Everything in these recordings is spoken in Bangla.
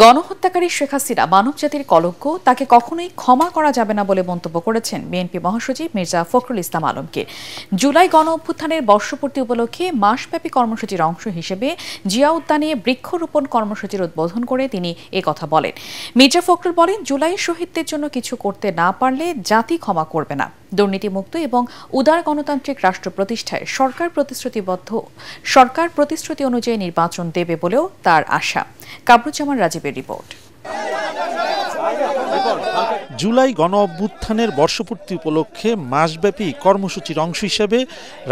গণহত্যাকারী শেখ হাসিনা মানবজাতির কলঙ্ক, তাকে কখনোই ক্ষমা করা যাবে না বলে মন্তব্য করেছেন বিএনপি মহাসচিব মির্জা ফখরুল ইসলাম আলমগীর। জুলাই গণ অভ্যুত্থানের বর্ষপূর্তি উপলক্ষে মাসব্যাপী কর্মসূচির অংশ হিসেবে জিয়া উদ্যানে বৃক্ষরোপণ কর্মসূচির উদ্বোধন করে তিনি একথা বলেন। মির্জা ফখরুল বলেন, জুলাই শহীদদের জন্য কিছু করতে না পারলে জাতি ক্ষমা করবে না। দুর্নীতিমুক্ত এবং উদার গণতান্ত্রিক রাষ্ট্র প্রতিষ্ঠায় সরকার প্রতিশ্রুতি অনুযায়ী নির্বাচন দেবে বলেও তার আশা। কামরুজ্জামান রাজীবের রিপোর্ট। জুলাই গণ অভ্যুত্থানের বর্ষপূর্তি উপলক্ষে মাসব্যাপী কর্মসূচির অংশ হিসেবে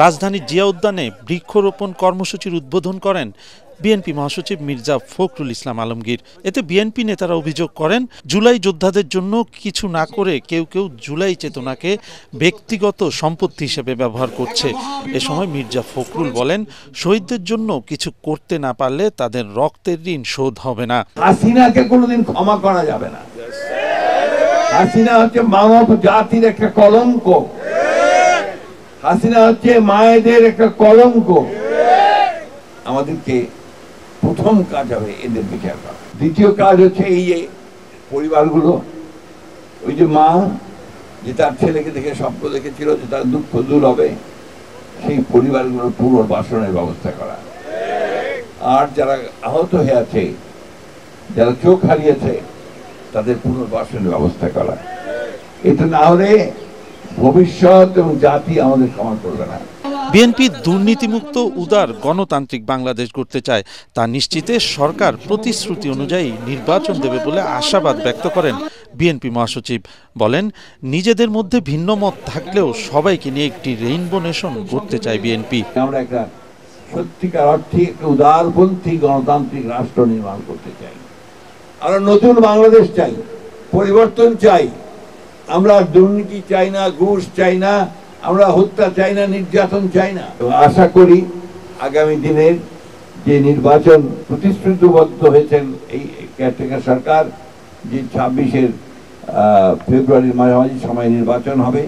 রাজধানীর জিয়া উদ্যানে বৃক্ষরোপণ কর্মসূচির উদ্বোধন করেন বিএনপি মহাসচিব মির্জা ফখরুল ইসলাম আলমগীর। এতে বিএনপি নেতারা অভিযোগ করেন, জুলাই যোদ্ধাদের জন্য কিছু না করে কেউ কেউ জুলাই চেতনাকে ব্যক্তিগত সম্পত্তি হিসেবে ব্যবহার করছে। এ সময় মির্জা ফখরুল বলেন, শহীদদের জন্য কিছু করতে না পারলে তাদের রক্তের ঋণ শোধ হবে না। হাসিনাকে কোনোদিন ক্ষমা করা যাবে না। হাসিনা হচ্ছে মানব জাতির একটা কলঙ্ক। হাসিনা হচ্ছে মায়েদের একটা কলঙ্ক। আমাদেরকে প্রথম কাজ হবে এদের বিচার করা। দ্বিতীয় কাজ হচ্ছে এই যে পরিবারগুলো, ওই যে মা যে তার ছেলেকে দেখে স্বপ্ন দেখেছিল যে তার দুঃখ দূর হবে, সেই পরিবারগুলোর পুনর্বাসনের ব্যবস্থা করা। আর যারা আহত হয়ে আছে, যারা চোখ হারিয়েছে, তাদের পুনর্বাসনের ব্যবস্থা করা। এটা না হলে ভবিষ্যৎ এবং জাতি আমাদের ক্ষমা করবে না। বিএনপি দুর্নীতিমুক্ত উদার গণতান্ত্রিক বাংলাদেশ গড়তে চায়, তা নিশ্চিতে সরকার প্রতিশ্রুতি অনুযায়ী নির্বাচন দেবে বলে আশাবাদ ব্যক্ত করেন বিএনপি মহাসচিব। বলেন, নিজেদের মধ্যে ভিন্ন মত থাকলেও সবাইকে নিয়ে একটি রেইনবো নেশন গড়তে চায় বিএনপি। আমরা একটা সত্যিকার অর্থে একটা উদারপন্থী গণতান্ত্রিক রাষ্ট্র নির্মাণ করতে চাই। আমরা নতুন বাংলাদেশ চাই, পরিবর্তন চাই। আমরা দুর্নীতি চাই না, ঘুষ চাই না, আমরা হত্যা চাই না, নির্যাতন চাই না। আশা করি আগামী দিনের যে নির্বাচন প্রতিশ্রুতিবদ্ধ হয়েছেন এই কেয়ারটেকার সরকার, যে 26 ফেব্রুয়ারির মাঝামাঝি সময় নির্বাচন হবে,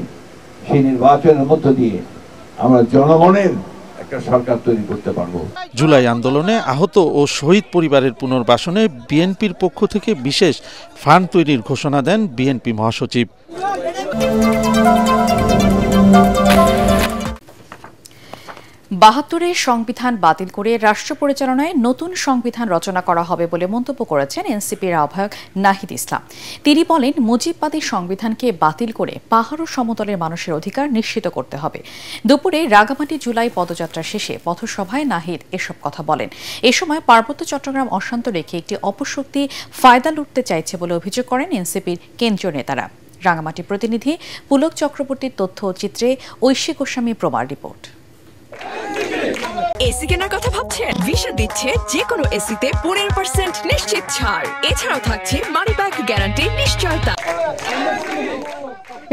সেই নির্বাচনের মধ্য দিয়ে আমরা জনগণের একটা সরকার তৈরি করতে পারবো। জুলাই আন্দোলনে আহত ও শহীদ পরিবারের পুনর্বাসনে বিএনপির পক্ষ থেকে বিশেষ ফান্ড তৈরির ঘোষণা দেন বিএনপি মহাসচিব। ৭২-এর সংবিধান বাতিল করে রাষ্ট্র পরিচালনায় নতুন সংবিধান রচনা করা হবে বলে মন্তব্য করেছেন এনসিপির আহ্বায়ক নাহিদ ইসলাম। তিনি বলেন, মুজিববাদী সংবিধানকে বাতিল করে পাহাড় ও সমতলের মানুষের অধিকার নিশ্চিত করতে হবে। দুপুরে রাঙামাটি জুলাই পদযাত্রা শেষে পথসভায় নাহিদ এসব কথা বলেন। এ সময় পার্বত্য চট্টগ্রাম অশান্ত রেখে একটি অপশক্তি ফায়দা লুটতে চাইছে বলে অভিযোগ করেন এনসিপির কেন্দ্রীয় নেতারা। রাঙামাটি প্রতিনিধি পুলক চক্রবর্তীর তথ্য ও চিত্রে ঐশী গোস্বামী প্রমার রিপোর্ট। এসি কেনার কথা ভাবছেন? ভিশন দিচ্ছে যে কোনো এসিতে 15% নিশ্চিত ছাড়। এছাড়াও থাকছে মানি ব্যাক গ্যারান্টি নিশ্চয়তা।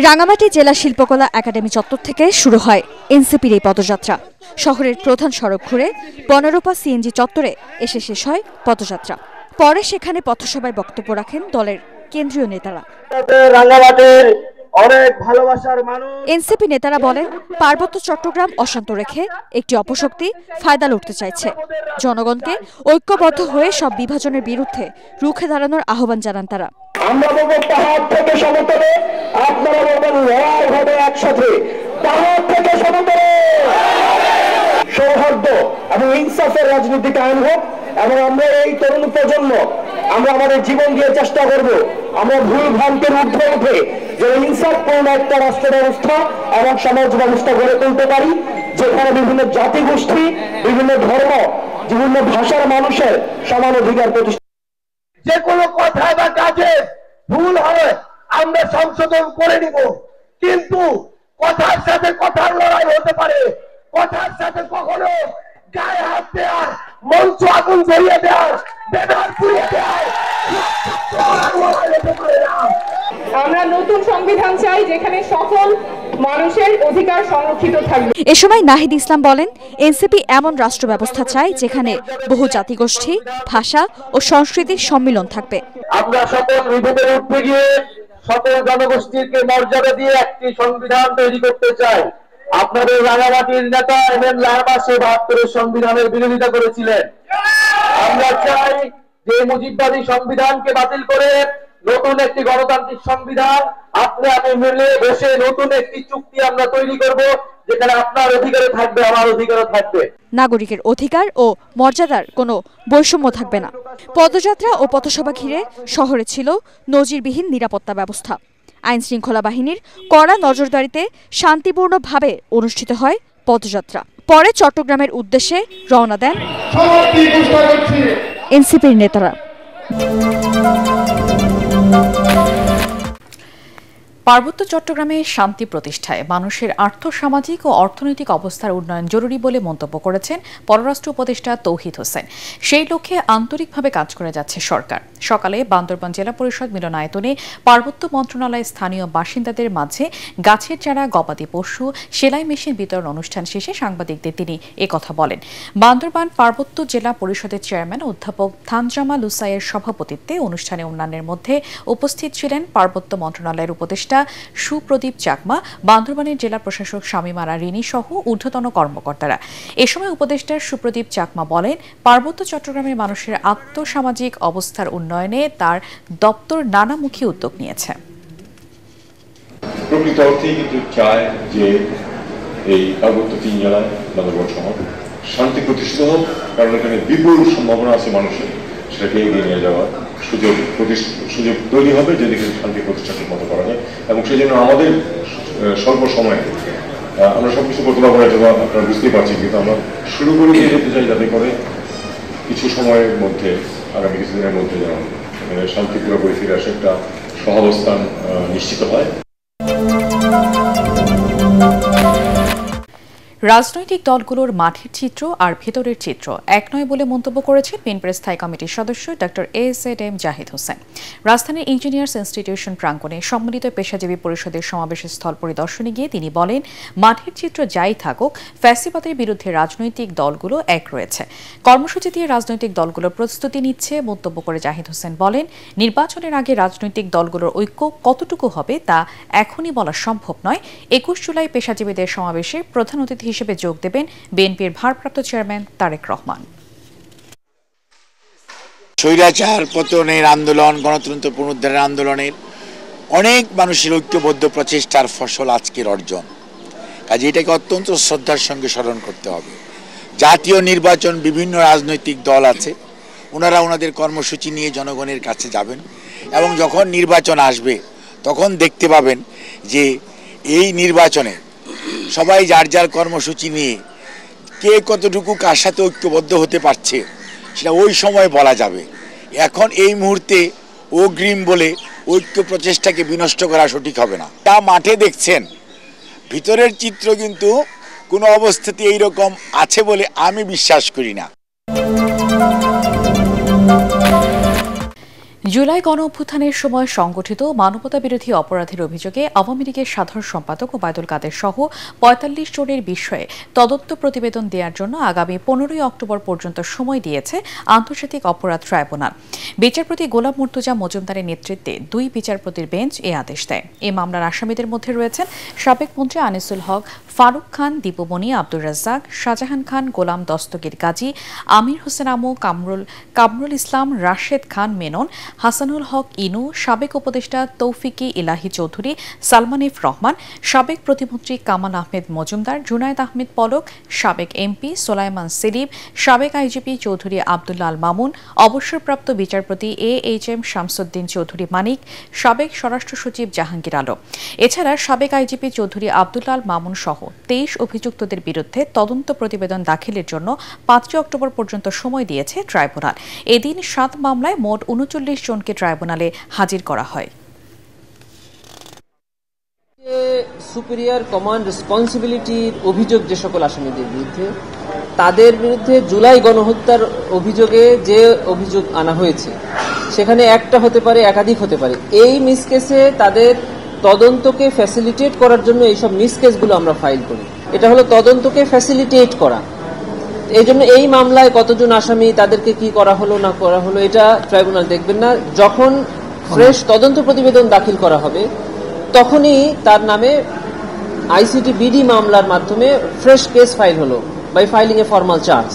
রাঙামাটি জেলা শিল্পকলা একাডেমি চত্বর থেকে শুরু হয় এনসিপির এই পদযাত্রা। শহরের প্রধান সড়ক ঘুরে 15 সিএনজি চত্বরে এসে শেষ হয় পদযাত্রা। পরে সেখানে পথসভায় বক্তব্য রাখেন দলের কেন্দ্রীয় নেতারা। রাঙামাটির অনেক ভালোবাসার মানুষ। এনসিপি নেতারা বলেন, পার্বত্য চট্টগ্রাম অশান্ত রেখে একটি অপশক্তি ফায়দা লুটতে চাইছে। জনগণকে ঐক্যবদ্ধ হয়ে সব বিভাজনের বিরুদ্ধে রুখে দাঁড়ানোর আহ্বান জানান তারা। আমরা বলবো পাহাড় থেকে সমতলে, আপনারা বলবেন লড়াই হবে একসাথে। পাহাড় থেকে সমতলে সৌহার্দ্য এবং ইনসাফের রাজনীতি কায়েম হোক, এবং আমরা এই তরুণ প্রজন্ম আমরা আমাদের জীবন দিয়ে চেষ্টা করব আমরা ভুল ভ্রান্তির ঊর্ধ্বে উঠে যে ইনসাফপূর্ণ একটা রাষ্ট্র ব্যবস্থা এবং সমাজ ব্যবস্থা গড়ে তুলতে পারি, যেখানে বিভিন্ন জাতিগোষ্ঠী, বিভিন্ন ধর্ম, বিভিন্ন ভাষার মানুষের সমান অধিকার প্রতিষ্ঠা। যে কোনো কথায় বা কাজে ভুল হয় আমরা সংশোধন করে নিব, কিন্তু কথার সাথে কথার লড়াই হতে পারে। কথার সাথে কখনো গায়ে হাত দেওয়া, মঞ্চ আগুন জ্বলিয়ে দেওয়া, ব্যানার পুড়িয়ে দেওয়া আমরা নতুন সংবিধান চাই যেখানে সকল মানুষের অধিকার সংরক্ষিত থাকবে। এ সময় নাহিদ ইসলাম বলেন, এনসিপি এমন রাষ্ট্র ব্যবস্থা চায় যেখানে বহু জাতিগোষ্ঠী, ভাষা ও সংস্কৃতির সম্মিলন থাকবে। আমরা সকল বিভেদের উঠতে গিয়ে সকল জনগোষ্ঠীকে মর্যাদা দিয়ে একটি সংবিধান তৈরি করতে চাই। আপনাদের রাঙামাটির নেতা এম এন লারমা ৭২-এর সংবিধানের বিরোধিতা করেছিলেন। আমরা চাই যে মুজিববাদী সংবিধানকে বাতিল করে নতুন একটি গণতান্ত্রিক সংবিধান আপনি আমি মিলে বসে নতুন একটি চুক্তি আমরা তৈরি করব, যেখানে আপনার অধিকারও থাকবে, আমার অধিকারও থাকবে। নাগরিকের অধিকার ও মর্যাদার কোনো বৈষম্য থাকবে না। পদযাত্রা ও পথসভা ঘিরে শহরে ছিল নজিরবিহীন নিরাপত্তা ব্যবস্থা। আইন শৃঙ্খলা বাহিনীর কড়া নজরদারিতে শান্তিপূর্ণভাবে অনুষ্ঠিত হয় পদযাত্রা। পরে চট্টগ্রামের উদ্দেশ্যে রওনা দেন এনসিপির নেতারা। পার্বত্য চট্টগ্রামে শান্তি প্রতিষ্ঠায় মানুষের আর্থসামাজিক ও অর্থনৈতিক অবস্থার উন্নয়ন জরুরি বলে মন্তব্য করেছেন পররাষ্ট্র উপদেষ্টা তৌহিদ হোসেন। সেই লক্ষ্যে আন্তরিকভাবে কাজ করে যাচ্ছে সরকার। সকালে বান্দরবান জেলা পরিষদ মিলনায়তনে পার্বত্য মন্ত্রণালয়ের স্থানীয় বাসিন্দাদের মাঝে গাছের চারা, গবাদি পশু, সেলাই মেশিন বিতরণ অনুষ্ঠান শেষে সাংবাদিকদের তিনি একথা বলেন। বান্দরবান পার্বত্য জেলা পরিষদের চেয়ারম্যান অধ্যাপক থানজামা লুসাইয়ের সভাপতিত্বে অনুষ্ঠানে অন্যান্যের মধ্যে উপস্থিত ছিলেন পার্বত্য মন্ত্রণালয়ের উপদেষ্টা সুপ্রদীপ চাকমা, বান্দরবানের জেলা প্রশাসক শামীমারা রিনি সহ ঊর্ধ্বতন কর্মকর্তারা। এ সময় উপদেষ্টা সুপ্রদীপ চাকমা বলেন, পার্বত্য চট্টগ্রামের মানুষের আর্থসামাজিক অবস্থার উন্নয়নে তার দপ্তর নানামুখী উদ্যোগ নিয়েছে। প্রকৃত অর্থেই কিন্তু চায় যে এই পার্বত্য 3 জেলায় বান্দরবান শহর শান্তি প্রতিষ্ঠিত হোক, কারণ এখানে বিপুল সম্ভাবনা আছে মানুষের সেটাকে এগিয়ে নিয়ে যাওয়ার সুযোগ তৈরি হবে যদি শান্তি প্রতিষ্ঠা ঠিক মতো করা যায়। এবং সেই জন্য আমাদের স্বল্প সময়ে আমরা সবকিছু করতে পারবো না, আপনারা বুঝতেই পারছি, কিন্তু আমরা শুরু করে দিয়ে যেতে চাই যাতে করে কিছু সময়ের মধ্যে, আগামী কিছুদিনের মধ্যে যেন শান্তি পুরোপুরি ফিরে আসে, একটা সহাবস্থান নিশ্চিত হয়। রাজনৈতিক দলগুলোর মাঠের চিত্র আর ভেতরের চিত্র এক নয় বলে মন্তব্য করেছেন বিএনপির স্থায়ী কমিটির সদস্য ডক্টর এ.জেড.এম জাহিদ হোসেন। রাজধানীর ইঞ্জিনিয়ার্স ইনস্টিটিউশন প্রাঙ্গণে সম্মিলিত পেশাজীবী পরিষদের সমাবেশের স্থল পরিদর্শনে গিয়ে তিনি বলেন, মাঠের চিত্র যাই থাকুক, ফ্যাসিবাদের বিরুদ্ধে রাজনৈতিক দলগুলো এক রয়েছে। কর্মসূচি দিয়ে রাজনৈতিক দলগুলোর প্রস্তুতি নিচ্ছে মন্তব্য করে জাহিদ হোসেন বলেন, নির্বাচনের আগে রাজনৈতিক দলগুলোর ঐক্য কতটুকু হবে তা এখনই বলা সম্ভব নয়। 21 জুলাই পেশাজীবীদের সমাবেশে প্রধান অতিথি হিসেবে যোগ দেবেন বিএনপির ভারপ্রাপ্ত চেয়ারম্যান তারেক রহমান। স্বৈরাচার পতনের আন্দোলন, গণতন্ত্র পুনরুদ্ধারের আন্দোলনের অনেক মানুষের ঐক্যবদ্ধ প্রচেষ্টার ফসল আজকের অর্জন। কাজে এটাকে অত্যন্ত শ্রদ্ধার সঙ্গে স্মরণ করতে হবে। জাতীয় নির্বাচন, বিভিন্ন রাজনৈতিক দল আছে, ওনারা ওনাদের কর্মসূচি নিয়ে জনগণের কাছে যাবেন এবং যখন নির্বাচন আসবে তখন দেখতে পাবেন যে এই নির্বাচনে সবাই যার যার কর্মসূচি নিয়ে কে কতটুকু কার সাথে ঐক্যবদ্ধ হতে পারছে সেটা ওই সময় বলা যাবে। এখন এই মুহূর্তে অগ্রিম বলে ঐক্য প্রচেষ্টাকে বিনষ্ট করা সঠিক হবে না। তা মাঠে দেখছেন, ভিতরের চিত্র কিন্তু কোনো অবস্থাতে এইরকম আছে বলে আমি বিশ্বাস করি না। জুলাই গণঅভ্যুত্থানের সময় সংগঠিত মানবতাবিরোধী অপরাধের অভিযোগে আওয়ামী লীগের সাধারণ সম্পাদক ওবায়দুল কাদের সহ ৪৫ জনের বিষয়ে তদন্ত প্রতিবেদন দেওয়ার জন্য আগামী ১৫ই অক্টোবর পর্যন্ত সময় দিয়েছে আন্তর্জাতিক অপরাধ ট্রাইব্যুনাল। বিচারপতি গোলাম মুর্তজা মজুমদারের নেতৃত্বে ২ বিচারপতির বেঞ্চ এ আদেশ দেয়। এই মামলার আসামিদের মধ্যে রয়েছেন সাবেক মন্ত্রী আনিসুল হক, ফারুক খান, দীপুমণি, আব্দুর রাজ্জাক, শাহজাহান খান, গোলাম দস্তগীর গাজী, আমির হোসেন আমু, কামরুল ইসলাম, রাশেদ খান মেনন, হাসানুল হক ইনু, সাবেক উপদেষ্টা তৌফিকি ইলাহি চৌধুরী, সালমান এফ রহমান, সাবেক প্রতিমন্ত্রী কামাল আহমেদ মজুমদার, জুনায়েদ আহমেদ পলক, সাবেক এমপি সোলাইমান সেলিম, সাবেক আইজিপি চৌধুরী আব্দুল্লাহ আল মামুন, অবসরপ্রাপ্ত বিচারপতি এএইচএম শামসুদ্দিন চৌধুরী মানিক, সাবেক স্বরাষ্ট্র সচিব জাহাঙ্গীর আলম। এছাড়া সাবেক আইজিপি চৌধুরী আব্দুল্লাহ আল মামুন সহ ২৩ অভিযুক্তদের বিরুদ্ধে তদন্ত প্রতিবেদন দাখিলের জন্য ৫ অক্টোবর পর্যন্ত সময় দিয়েছে ট্রাইব্যুনাল। এদিন ৭ মামলায় মোট ৩৯ জনকে ট্রাইব্যুনালে হাজির করা হয়। সুপিরিয়র কমান্ড রেসপন্সিবিলিটির অভিযোগ যে সকল আসামিদের বিরুদ্ধে, তাদের বিরুদ্ধে জুলাই গণহত্যার অভিযোগে যে অভিযোগ আনা হয়েছে সেখানে একটা হতে পারে, একাধিক হতে পারে। এই মিসকেসে তাদের তদন্তকে ফ্যাসিলিটেট করার জন্য এইসব মিসকেসগুলো আমরা ফাইল করি। এটা হলো তদন্তকে ফ্যাসিলিটেট করা। এই জন্য এই মামলায় কতজন আসামি, তাদেরকে কি করা হলো না করা হলো এটা ট্রাইব্যুনাল দেখবেন না। যখন ফ্রেশ তদন্ত প্রতিবেদন দাখিল করা হবে তখনই তার নামে আইসিটি বিডি মামলার মাধ্যমে ফ্রেশ কেস ফাইল হলো by filing a formal charge.